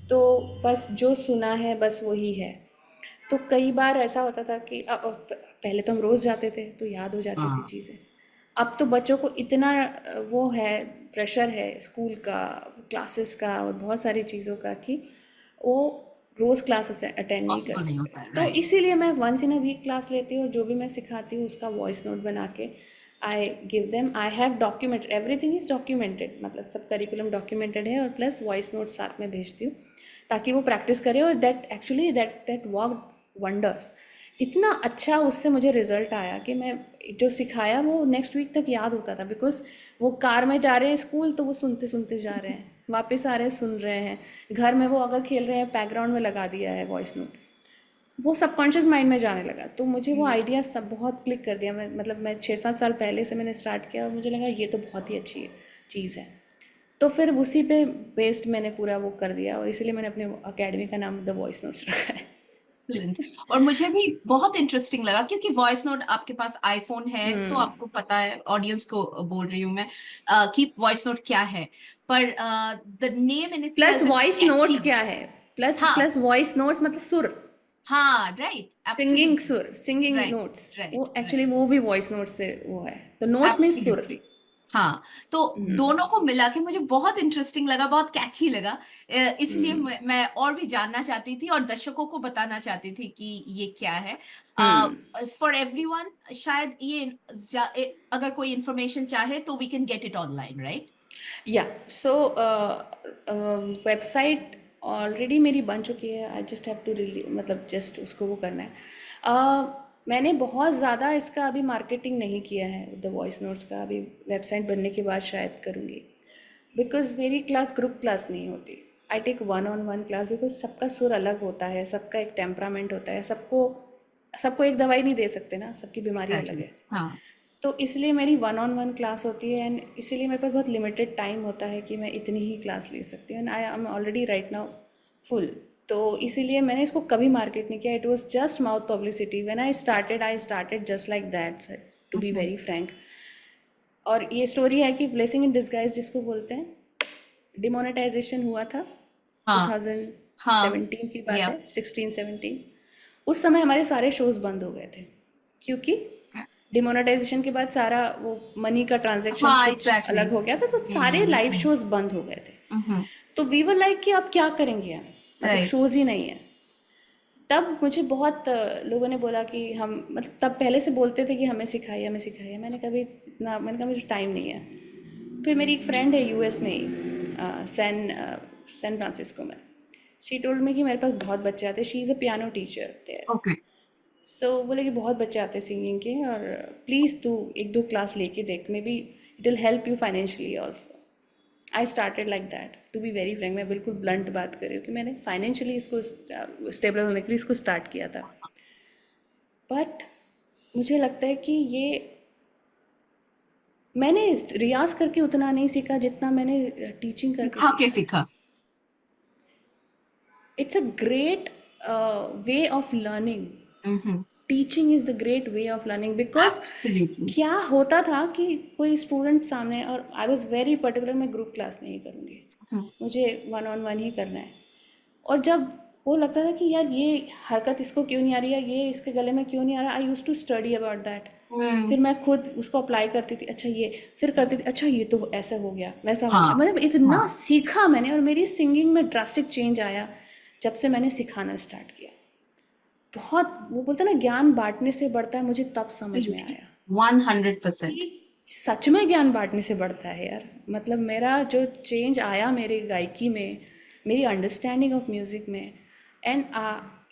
तो बस जो सुना है बस वही है। तो कई बार ऐसा होता था कि पहले तो हम रोज़ जाते थे तो याद हो जाती थी हाँ। चीज़ें। अब तो बच्चों को इतना वो है, प्रेशर है स्कूल का, क्लासेस का और बहुत सारी चीज़ों का, कि वो रोज़ क्लासेस अटेंड नहीं कर पॉसिबल नहीं सकते। होता है। तो राइट। इसीलिए मैं once in a week class लेती हूँ, और जो भी मैं सिखाती हूँ उसका वॉइस नोट बना के I give them. I have documented, everything is documented, मतलब सब करिकुलम डॉक्यूमेंटेड है, और प्लस वॉइस नोट साथ में भेजती हूँ ताकि वो प्रैक्टिस करे। और दैट वर्क वंडर्स। इतना अच्छा उससे मुझे रिजल्ट आया कि मैं जो सिखाया वो नेक्स्ट वीक तक याद होता था, बिकॉज वो कार में जा रहे हैं स्कूल तो वो सुनते सुनते जा रहे हैं, वापस आ रहे हैं, सुन रहे हैं, घर में वो अगर खेल रहे हैं बैकग्राउंड में लगा दिया है वॉइस नोट, वो सबकॉन्शियस माइंड में जाने लगा। तो मुझे वो आइडिया सब बहुत क्लिक कर दिया। मैं 6-7 साल पहले से मैंने स्टार्ट किया और मुझे लगा ये तो बहुत ही अच्छी चीज़ है। तो फिर उसी पे बेस्ड मैंने पूरा वो कर दिया और इसीलिए मैंने अपने अकेडमी का नाम द वॉइस नोट्स रखा है। Brilliant. और मुझे भी बहुत इंटरेस्टिंग लगा क्योंकि वॉइस नोट, आपके पास आईफोन है तो आपको पता है, ऑडियंस को बोल रही हूँ मैं कि वॉइस नोट क्या है, पर the name in plus itself is voice catchy. Notes क्या है? प्लस हाँ प्लस वॉइस नोट्स मतलब सुर, हाँ, राइट, सिंगिंग एब्सोल्युटली, सुर, सिंगिंग राइट नोट्स। वो राइट एक्चुअली राइट, वो भी वॉइस नोट्स से वो है, तो नोट्स मीन्स सुर। एब्सोल्युटली। हाँ, तो दोनों को मिला के मुझे बहुत इंटरेस्टिंग लगा, बहुत कैची लगा। इसलिए मैं और भी जानना चाहती थी और दर्शकों को बताना चाहती थी कि ये क्या है। फॉर एवरीवन, शायद ये अगर कोई इंफॉर्मेशन चाहे तो we can get it online, right? या सो वेबसाइट ऑलरेडी मेरी बन चुकी है। आई जस्ट हैव टू मतलब जस्ट उसको वो करना है। मैंने बहुत ज़्यादा इसका अभी मार्केटिंग नहीं किया है द वॉइस नोट्स का, अभी वेबसाइट बनने के बाद शायद करूँगी। बिकॉज मेरी क्लास ग्रुप क्लास नहीं होती, I take 1-on-1 class, because सबका सुर अलग होता है, सबका एक टेम्परामेंट होता है, सबको सबको एक दवाई नहीं दे सकते ना, सबकी बीमारी अलग एग्जैक्टली, है। हाँ। तो इसलिए मेरी 1-on-1 क्लास होती है एंड इसीलिए मेरे पास बहुत लिमिटेड टाइम होता है कि मैं इतनी ही क्लास ले सकती हूँ and I am already right now full. तो इसीलिए मैंने इसको कभी मार्केट नहीं किया। It was just mouth publicity. When I started just like that, to be very frank. और ये स्टोरी है कि ब्लेसिंग इन डिस्गाइज जिसको बोलते हैं, डिमोनेटाइजेशन हुआ था हाँ हाँ, 2017 की बात या, है, 16-17। उस समय हमारे सारे शोज़ बंद हो गए थे क्योंकि डिमोनेटाइजेशन के बाद सारा वो मनी का ट्रांजैक्शन हाँ, कुछ एग्जैक्टली। अलग हो गया था, तो सारे लाइव शोज़ बंद हो गए थे। तो वी वर लाइक कि अब क्या करेंगे हम, मतलब राइट। शोज़ ही नहीं है। तब मुझे बहुत लोगों ने बोला कि हम, मतलब तब पहले से बोलते थे कि हमें सिखाइए हमें सिखाइए। मैंने कहा मुझे टाइम नहीं है। फिर मेरी एक फ्रेंड है यूएस में ही, सैन फ्रांसिस्को में। शी टोल्ड मी कि मेरे पास बहुत बच्चे आते हैं, she is a piano teacher there. Okay. So बोले कि बहुत बच्चे आते हैं सिंगिंग के, और प्लीज़ तू 1-2 क्लास लेके देख, maybe it will help you financially also. I started like that, to be very frank. मैं बिल्कुल ब्लंट बात कर रही हूँ कि मैंने फाइनेंशियली इसको स्टेबल होने के लिए इसको स्टार्ट किया था। बट मुझे लगता है कि ये मैंने रियाज करके उतना नहीं सीखा जितना मैंने टीचिंग करके खा के सीखा है। सीखा। It's a great way of learning. Hmm, teaching is the great way of learning, because absolutely. क्या होता था कि कोई स्टूडेंट सामने, और आई वॉज वेरी पर्टिकुलर, मैं ग्रुप क्लास नहीं करूँगी, मुझे 1-on-1 ही करना है। और जब वो लगता था कि यार ये हरकत इसको क्यों नहीं आ रही है, ये इसके गले में क्यों नहीं आ रहा, I use to study about that. फिर मैं खुद उसको अप्लाई करती थी, अच्छा ये, फिर करती थी, अच्छा ये तो ऐसा हो गया वैसा हो हाँ गया। मतलब इतना हाँ, सीखा मैंने, और मेरी सिंगिंग में ड्रास्टिक चेंज आया जब से मैंने सिखाना स्टार्ट किया। बहुत, वो बोलते हैं ना, ज्ञान बांटने से बढ़ता है, मुझे तब समझ में एब्सोल्युटली, आया 100%। कि सच में ज्ञान बांटने से बढ़ता है यार। मतलब मेरा जो चेंज आया मेरी गायकी में, मेरी अंडरस्टैंडिंग ऑफ म्यूज़िक में, एंड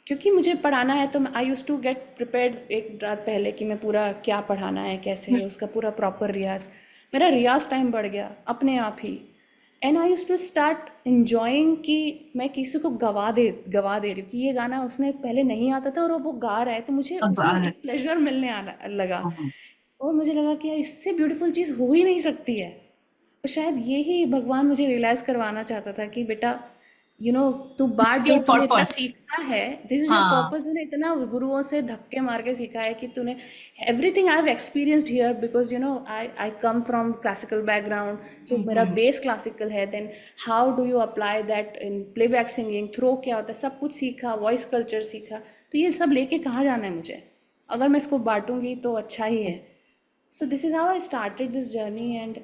क्योंकि मुझे पढ़ाना है तो आई यूज़ टू गेट प्रिपेयर्ड एक रात पहले कि मैं पूरा क्या पढ़ाना है, कैसे है, उसका पूरा प्रॉपर रियाज। मेरा रियाज टाइम बढ़ गया अपने आप ही। And I use to start enjoying कि मैं किसी को गवा दे रही हूँ कि ये गाना उसने पहले नहीं आता था और वो गा रहा है, तो मुझे अब उसमें एक प्लेजर मिलने लगा। और मुझे लगा कि यार इससे ब्यूटीफुल चीज़ हो ही नहीं सकती है। और शायद ये ही भगवान मुझे रियलाइज़ करवाना चाहता था कि बेटा, तू बात जो योर तूने इतना पर्पस। सीखा है, दिस इज योर हाँ। पर्पस। तूने इतना गुरुओं से धक्के मार के सीखा है कि तूने everything I have experienced here, because I come from classical background, तो मेरा बेस क्लासिकल है। Then how do you apply that in playback singing, through क्या होता है, सब कुछ सीखा, वॉइस कल्चर सीखा। तो ये सब लेके कहाँ जाना है मुझे? अगर मैं इसको बांटूंगी तो अच्छा ही है। So this is how I started this journey, and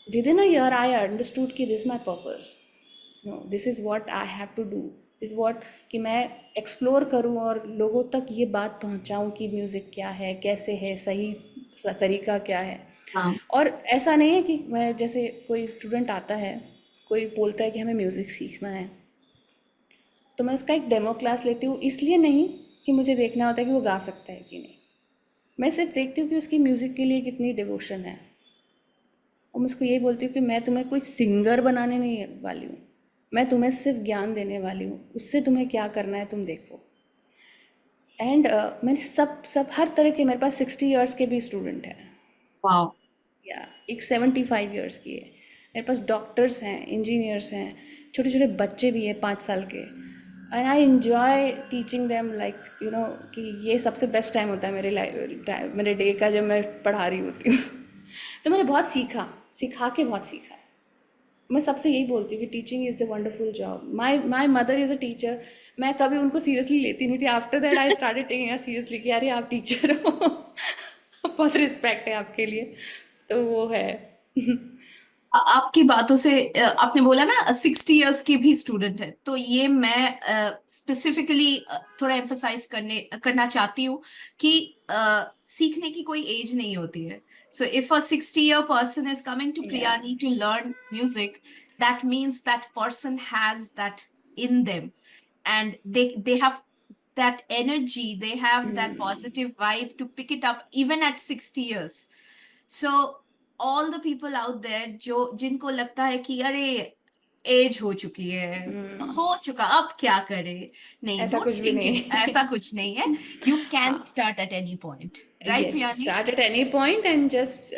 within a year I understood कि this is my purpose. No, this is what I have to do. This is what, कि मैं एक्सप्लोर करूँ और लोगों तक ये बात पहुँचाऊँ कि म्यूज़िक क्या है, कैसे है, सही तरीका क्या है। हाँ और ऐसा नहीं है कि मैं, जैसे कोई स्टूडेंट आता है, कोई बोलता है कि हमें म्यूज़िक सीखना है, तो मैं उसका एक डेमो क्लास लेती हूँ, इसलिए नहीं कि मुझे देखना होता है कि वो गा सकता है कि नहीं। मैं सिर्फ देखती हूँ कि उसकी म्यूज़िक के लिए कितनी डिवोशन है। और मैं उसको यही बोलती हूँ कि मैं तुम्हें कोई सिंगर बनाने नहीं वाली हूँ, मैं तुम्हें सिर्फ ज्ञान देने वाली हूँ, उससे तुम्हें क्या करना है तुम देखो। एंड मैंने सब सब हर तरह के, मेरे पास 60 इयर्स के भी स्टूडेंट हैं, वाओ। या एक 75 इयर्स की है, मेरे पास डॉक्टर्स हैं, इंजीनियर्स हैं, छोटे छोटे बच्चे भी हैं 5 साल के। And I enjoy teaching them, like you know, कि ये सबसे बेस्ट टाइम होता है मेरे लाइफ, मेरे डे का, जब मैं पढ़ा रही होती हूँ। तो मैंने बहुत सीखा, सिखा के बहुत सीखा। मैं सबसे यही बोलती हूँ कि teaching is the wonderful job. My mother is a teacher. मैं कभी उनको सीरियसली लेती नहीं थी, after that I started taking seriously कि अरे आप टीचर हो। बहुत रिस्पेक्ट है आपके लिए, तो वो है। आपकी बातों से आपने बोला ना 60 इयर्स के भी स्टूडेंट है, तो ये मैं स्पेसिफिकली थोड़ा एम्फसाइज करना चाहती हूँ कि सीखने की कोई एज नहीं होती है। So if a 60 year person is coming to या Priyani to learn music, that means that person has that in them, and they have that energy, they have that positive vibe to pick it up even at 60 years. So all the people out there जो जिनको लगता है कि अरे as हो चुकी है, हो चुका, अब क्या करे, नहीं, ऐसा डोंट कुछ भी थिंक नहीं इट, है। ऐसा कुछ नहीं है। यू कैन हाँ, start at any point, right yes, Priyani? Start at any point and just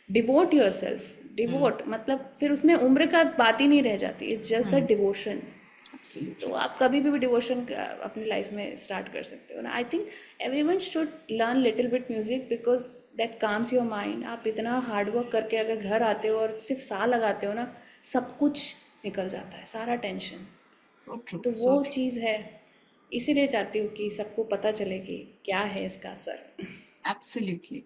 devote yourself. Hmm. Devote मतलब फिर उसमें उम्र का बात ही नहीं रह जाती, it's just the hmm. Devotion. तो एब्सोल्युटली। आप कभी भी डिवोशन अपनी लाइफ में स्टार्ट कर सकते हो ना। I think everyone should learn little bit music because that calms your mind. आप इतना हार्ड वर्क करके अगर घर आते हो और सिर्फ सा लगाते हो ना, सब कुछ निकल जाता है, सारा टेंशन। सो ट्रू, तो सो वो ट्रू। चीज़ है, इसीलिए चाहती हूँ कि सबको पता चले कि क्या है इसका असर। Absolutely.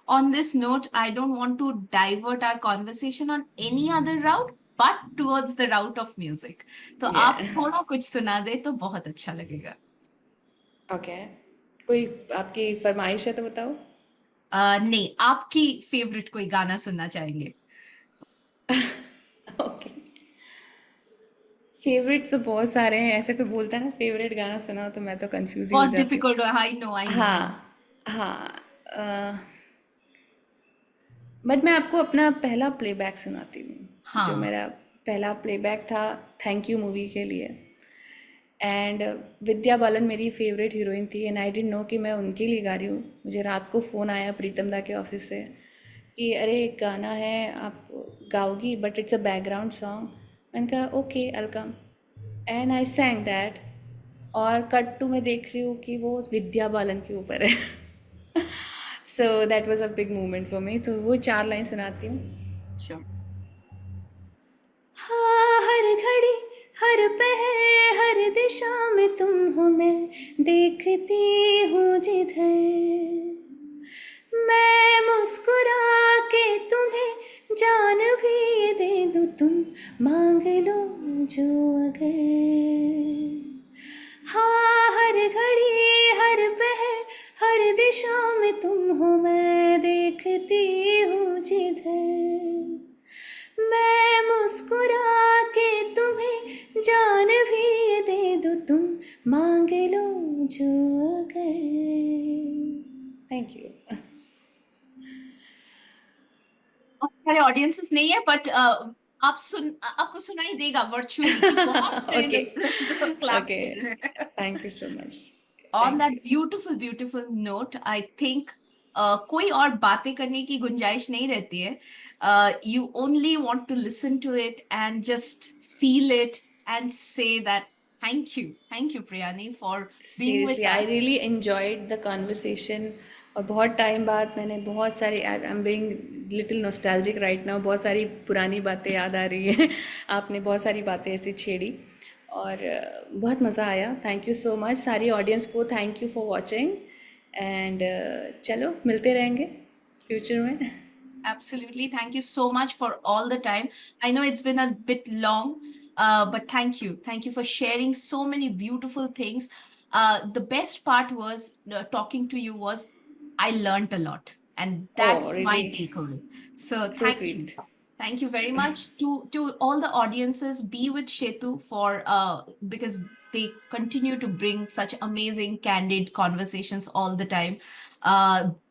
On this note, I don't want to divert our conversation on any other route, but towards the route of music. तो आप Yeah. थोड़ा कुछ सुना दे तो बहुत अच्छा लगेगा। ओके, कोई आपकी फरमाइश है तो बताओ। नहीं, आपकी फेवरेट कोई गाना सुनना चाहेंगे? ओके, फेवरेट तो बहुत सारे हैं, ऐसे कोई बोलता है ना फेवरेट गाना सुना हो तो मैं तो कंफ्यूज ही हो बहुत जाती हूँ। Difficult, I know, I know, I know. हाँ, हाँ, बट मैं आपको अपना पहला प्लेबैक सुनाती हूँ, जो हाँ। मेरा पहला प्लेबैक था थैंक यू मूवी के लिए। एंड विद्या बालन मेरी फेवरेट हीरोइन थी एंड आई डिडंट नो कि मैं उनके लिए गा रही हूँ। मुझे रात को फ़ोन आया प्रीतम दा के ऑफिस से कि अरे एक गाना है, आप गाओगी but it's a background song. मैंने कहा okay, I come, and I sang that. और कट टू मैं देख रही हूँ कि वो विद्या बालन के ऊपर है। सो that was a big moment for me. तो वो 4 लाइन सुनाती हूँ। श्योर। हाँ, हर घड़ी, हर पहर, हर दिशा में तुम हो, मैं देखती हूँ जिधर। मैं मुस्कुरा के तुम्हें जान भी दे दूँ, तुम मांग लो जो अगर। हाँ, हर घड़ी, हर पहर, हर दिशा में तुम हो, मैं देखती हूँ जिधर। मैं मुस्कुरा के तुम्हें जान भी दे दूँ, तुम मांग लो जो अगर। Thank you. हमारे ऑडियंसेस नहीं है, बट आपको सुनाई देगा वर्चुअली कि बहुत सारे ओके, लोग क्लैप्स ओके, कर रहे हैं। Thank you so much, on thank that you. Beautiful beautiful note, I think कोई और बातें करने की गुंजाइश नहीं रहती है। You only want to listen to it and just feel it and say that thank you Priyani for being seriously with I us. Really enjoyed the conversation. और बहुत टाइम बाद मैंने बहुत सारी, I am being little nostalgic right now, बहुत सारी पुरानी बातें याद आ रही हैं। आपने बहुत सारी बातें ऐसी छेड़ी और बहुत मज़ा आया। थैंक यू सो मच सारी ऑडियंस को, thank you for watching. And चलो मिलते रहेंगे फ्यूचर में। Absolutely. Thank you so much for all the time. I know it's been a bit long, but thank you. Thank you for sharing so many beautiful things. The best part was talking to you was I learned a lot, and Oh, that's my really? takeaway. So So thank you. sweet. Thank you very much to all the audiences. Be with Shetu for because they continue to bring such amazing, candid conversations all the time.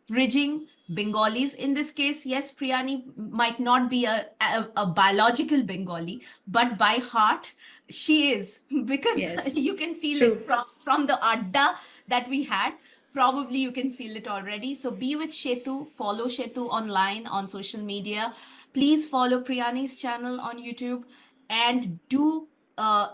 Bridging Bengalis. In this case, yes, Priyani might not be a biological Bengali, but by heart, she is because Yes, you can feel it true. from the adda that we had. Probably you can feel it already. So be with Shetu, follow Shetu online on social media. Please follow Priyani's channel on YouTube and do,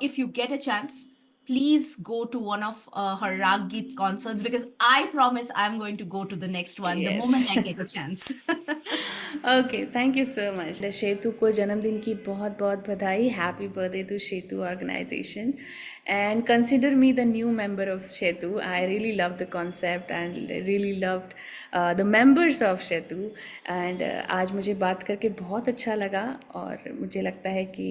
if you get a chance, please go to one of her Rag Geet concerts because I promise I'm going to go to the next one the moment Yes. I get a chance. Okay, thank you so much. Shetu को जन्मदिन की बहुत बहुत बधाई। Happy birthday to Shetu organization and consider me the new member of Shetu. I really love the concept and really loved the members of Shetu and आज मुझे बात करके बहुत अच्छा लगा और मुझे लगता है कि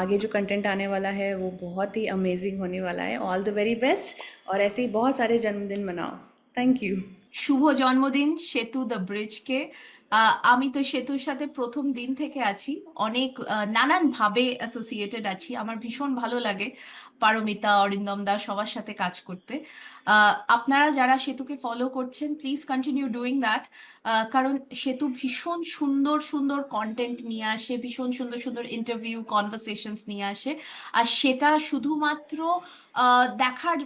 आगे जो कंटेंट आने वाला है वो बहुत ही अमेजिंग होने वाला है। ऑल द वेरी बेस्ट और ऐसे ही बहुत सारे जन्मदिन मनाओ। Thank you. শুভ জন্মদিন সেতু দ্য ব্রিজকে। আমি তো সেতুর সাথে প্রথম দিন থেকে আছি, অনেক নানান ভাবে অ্যাসোসিয়েটেড আছি। আমার ভীষণ ভালো লাগে পারমিতা, অরিন্দম দা সবার সাথে কাজ করতে। আপনারা যারা সেতুকে ফলো করছেন প্লিজ কন্টিনিউ ডুইং দ্যাট, কারণ সেতু ভীষণ সুন্দর সুন্দর কন্টেন্ট নিয়ে আসে, ভীষণ সুন্দর সুন্দর ইন্টারভিউ কনভারসেশনস নিয়ে আসে। আর সেটা শুধুমাত্র দেখার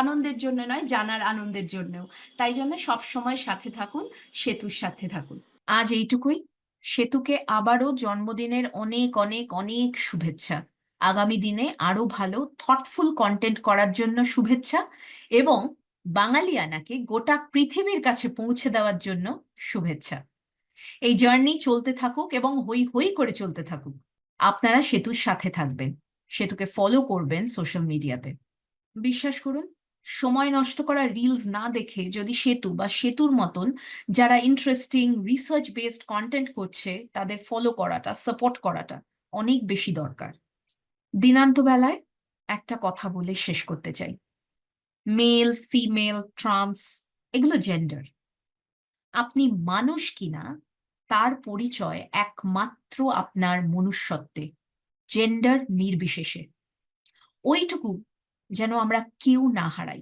আনন্দের জন্য নয়, জানার আনন্দের জন্যও। তাই জন্য সব সময় সাথে থাকুন, সেতুর সাথে থাকুন। আজ এইটুকুই। সেতুকে আবারও জন্মদিনের অনেক অনেক অনেক শুভেচ্ছা। আগামী দিনে আরো ভালো থটফুল কন্টেন্ট করার জন্য শুভেচ্ছা এবং বাঙালিয়ানাকে গোটা পৃথিবীর কাছে পৌঁছে দেওয়ার জন্য শুভেচ্ছা। এই জার্নি চলতে থাকুক এবং হই হই করে চলতে থাকুক। আপনারা সেতুর সাথে থাকবেন, সেতুকে ফলো করবেন সোশ্যাল মিডিয়াতে। বিশ্বাস করুন, সময় নষ্ট করা রিলস না দেখে যদি সেতু বা সেতুর মতন যারা ইন্টারেস্টিং রিসার্চ বেসড কন্টেন্ট করছে তাদের ফলো করাটা, সাপোর্ট করাটা অনেক বেশি দরকার। দিনান্ত বেলায় একটা কথা বলে শেষ করতে চাই, মেল, ফিমেল, ট্রান্স এগুলো জেন্ডার। আপনি মানুষ কিনা তার পরিচয় একমাত্র আপনার মনুষ্যত্বে, জেন্ডার নির্বিশেষে। ওইটুকু যেন আমরা কেউ না হারাই।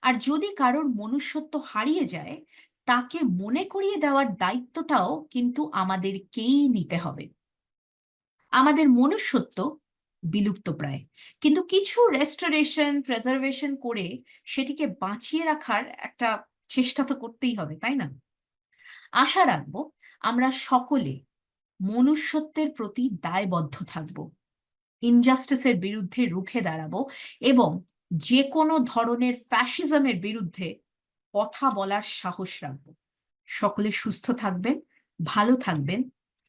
আর যদি কারোর মনুষ্যত্ব হারিয়ে যায়, তাকে মনে করিয়ে দেওয়ার দায়িত্বটাও কিন্তু আমাদেরকেই নিতে হবে। আমাদের মনুষ্যত্ব বিলুপ্ত প্রায়, কিন্তু কিছু রেস্টোরেশন, প্রেজার্ভেশন করে সেটিকে বাঁচিয়ে রাখার একটা চেষ্টা তো করতেই হবে, তাই না? আশা রাখবো আমরা সকলে মনুষ্যত্বের প্রতি দায়বদ্ধ থাকব, ইনজাস্টিসের বিরুদ্ধে রুখে দাঁড়াবো এবং যে কোনো ধরনের ফ্যাসিজমের বিরুদ্ধে কথা বলার সাহস রাখবো। সকলে সুস্থ থাকবেন, ভালো থাকবেন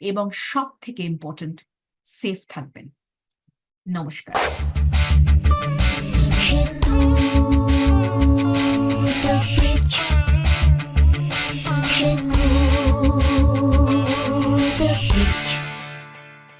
এবং সব থেকে ইম্পর্ট্যান্ট, সেফ থাকবেন। নমস্কার।